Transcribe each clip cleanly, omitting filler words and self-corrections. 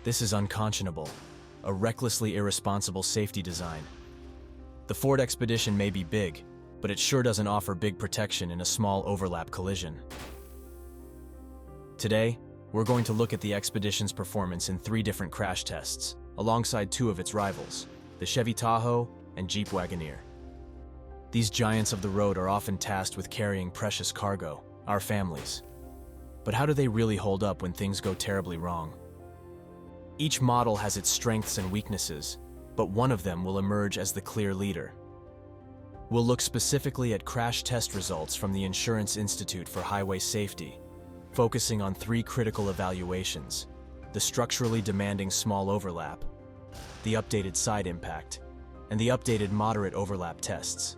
This is unconscionable, a recklessly irresponsible safety design. The Ford Expedition may be big, but it sure doesn't offer big protection in a small overlap collision. Today, we're going to look at the Expedition's performance in 3 different crash tests, alongside 2 of its rivals, the Chevy Tahoe and Jeep Wagoneer. These giants of the road are often tasked with carrying precious cargo, our families. But how do they really hold up when things go terribly wrong? Each model has its strengths and weaknesses, but one of them will emerge as the clear leader. We'll look specifically at crash test results from the Insurance Institute for Highway Safety, focusing on 3 critical evaluations: the structurally demanding small overlap, the updated side impact, and the updated moderate overlap tests.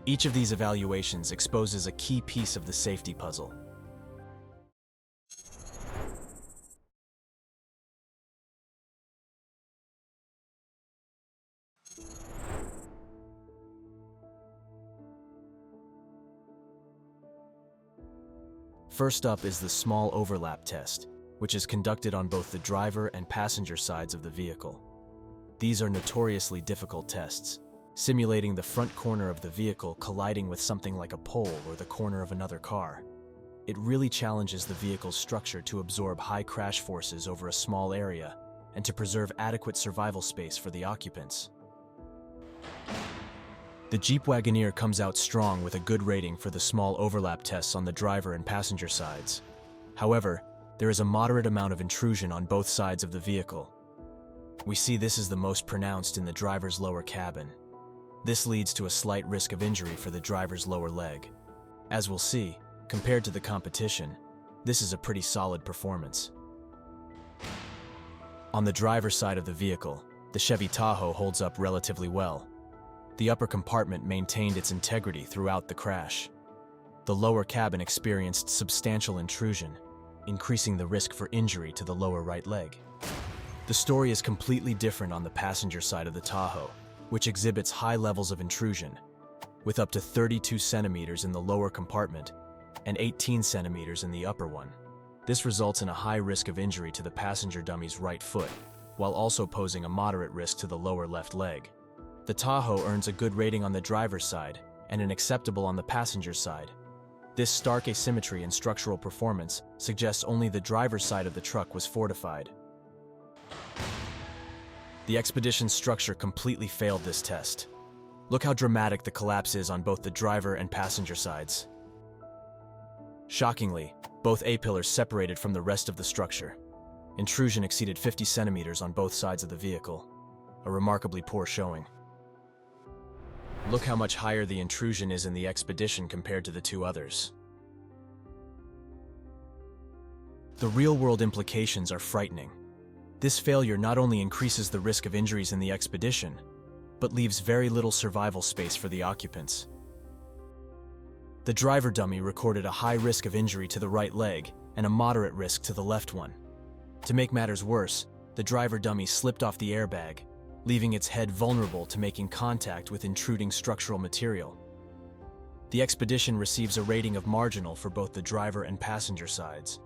Each of these evaluations exposes a key piece of the safety puzzle. First up is the small overlap test, which is conducted on both the driver and passenger sides of the vehicle. These are notoriously difficult tests, simulating the front corner of the vehicle colliding with something like a pole or the corner of another car. It really challenges the vehicle's structure to absorb high crash forces over a small area and to preserve adequate survival space for the occupants. The Jeep Wagoneer comes out strong with a good rating for the small overlap tests on the driver and passenger sides. However, there is a moderate amount of intrusion on both sides of the vehicle. We see this is the most pronounced in the driver's lower cabin. This leads to a slight risk of injury for the driver's lower leg. As we'll see, compared to the competition, this is a pretty solid performance. On the driver's side of the vehicle, the Chevy Tahoe holds up relatively well. The upper compartment maintained its integrity throughout the crash. The lower cabin experienced substantial intrusion, increasing the risk for injury to the lower right leg. The story is completely different on the passenger side of the Tahoe, which exhibits high levels of intrusion, with up to 32 centimeters in the lower compartment and 18 centimeters in the upper one. This results in a high risk of injury to the passenger dummy's right foot, while also posing a moderate risk to the lower left leg. The Tahoe earns a good rating on the driver's side and an acceptable on the passenger side. This stark asymmetry in structural performance suggests only the driver's side of the truck was fortified. The Expedition's structure completely failed this test. Look how dramatic the collapse is on both the driver and passenger sides. Shockingly, both A-pillars separated from the rest of the structure. Intrusion exceeded 50 centimeters on both sides of the vehicle, a remarkably poor showing. Look how much higher the intrusion is in the Expedition compared to the 2 others. The real-world implications are frightening. This failure not only increases the risk of injuries in the Expedition, but leaves very little survival space for the occupants. The driver dummy recorded a high risk of injury to the right leg and a moderate risk to the left one. To make matters worse, the driver dummy slipped off the airbag, leaving its head vulnerable to making contact with intruding structural material. The Expedition receives a rating of marginal for both the driver and passenger sides.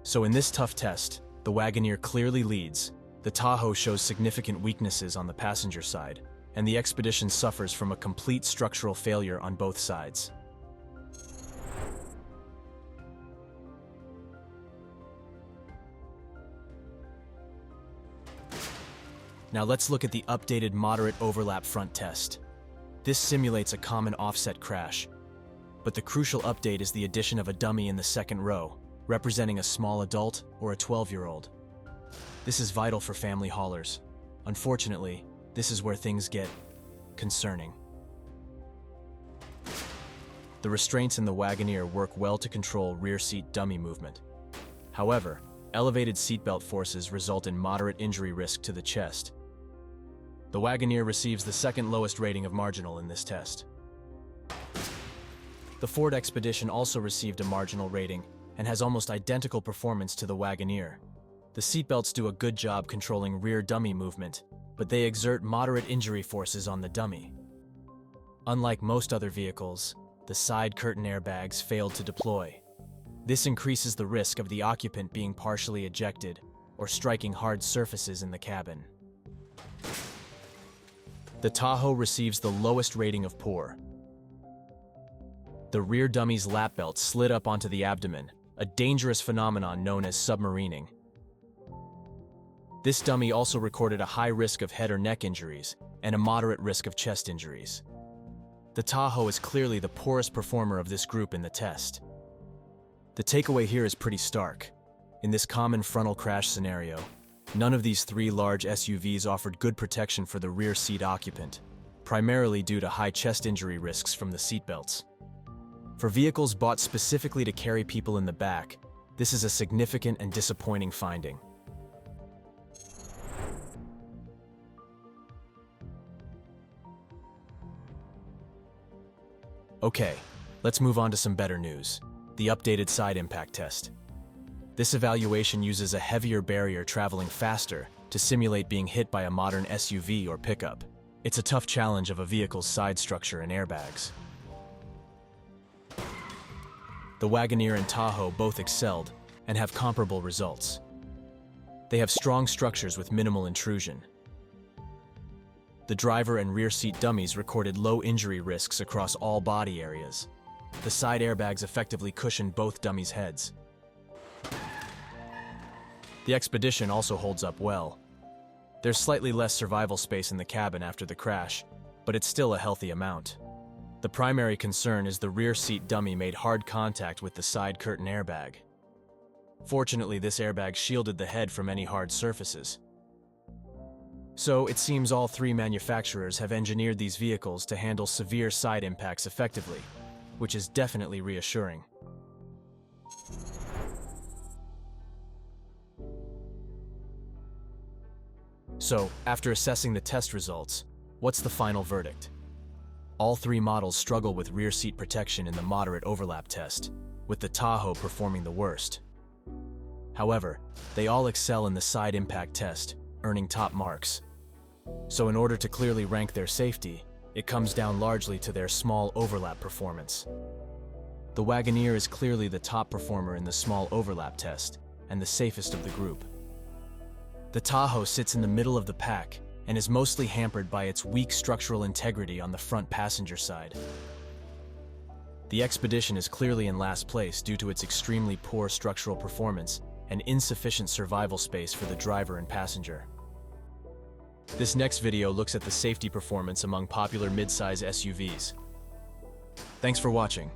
So in this tough test, the Wagoneer clearly leads, the Tahoe shows significant weaknesses on the passenger side, and the Expedition suffers from a complete structural failure on both sides. Now let's look at the updated moderate overlap front test. This simulates a common offset crash, but the crucial update is the addition of a dummy in the second row, representing a small adult or a 12-year-old. This is vital for family haulers. Unfortunately, this is where things get concerning. The restraints in the Wagoneer work well to control rear seat dummy movement. However, elevated seatbelt forces result in moderate injury risk to the chest. The Wagoneer receives the second lowest rating of marginal in this test. The Ford Expedition also received a marginal rating and has almost identical performance to the Wagoneer. The seatbelts do a good job controlling rear dummy movement, but they exert moderate injury forces on the dummy. Unlike most other vehicles, the side curtain airbags failed to deploy. This increases the risk of the occupant being partially ejected, or striking hard surfaces in the cabin. The Tahoe receives the lowest rating of poor. The rear dummy's lap belt slid up onto the abdomen, a dangerous phenomenon known as submarining. This dummy also recorded a high risk of head or neck injuries and a moderate risk of chest injuries. The Tahoe is clearly the poorest performer of this group in the test. The takeaway here is pretty stark. In this common frontal crash scenario, none of these three large SUVs offered good protection for the rear seat occupant, primarily due to high chest injury risks from the seatbelts. For vehicles bought specifically to carry people in the back, this is a significant and disappointing finding. Okay, let's move on to some better news. The updated side impact test. This evaluation uses a heavier barrier traveling faster to simulate being hit by a modern SUV or pickup. It's a tough challenge of a vehicle's side structure and airbags. The Wagoneer and Tahoe both excelled and have comparable results. They have strong structures with minimal intrusion. The driver and rear seat dummies recorded low injury risks across all body areas. The side airbags effectively cushioned both dummies' heads. The Expedition also holds up well. There's slightly less survival space in the cabin after the crash, but it's still a healthy amount. The primary concern is the rear seat dummy made hard contact with the side curtain airbag. Fortunately, this airbag shielded the head from any hard surfaces. So it seems all three manufacturers have engineered these vehicles to handle severe side impacts effectively, which is definitely reassuring. So, after assessing the test results, what's the final verdict? All three models struggle with rear seat protection in the moderate overlap test, with the Tahoe performing the worst. However, they all excel in the side impact test, earning top marks. So in order to clearly rank their safety, it comes down largely to their small overlap performance. The Wagoneer is clearly the top performer in the small overlap test, and the safest of the group. The Tahoe sits in the middle of the pack and is mostly hampered by its weak structural integrity on the front passenger side. The Expedition is clearly in last place due to its extremely poor structural performance and insufficient survival space for the driver and passenger. This next video looks at the safety performance among popular midsize SUVs. Thanks for watching.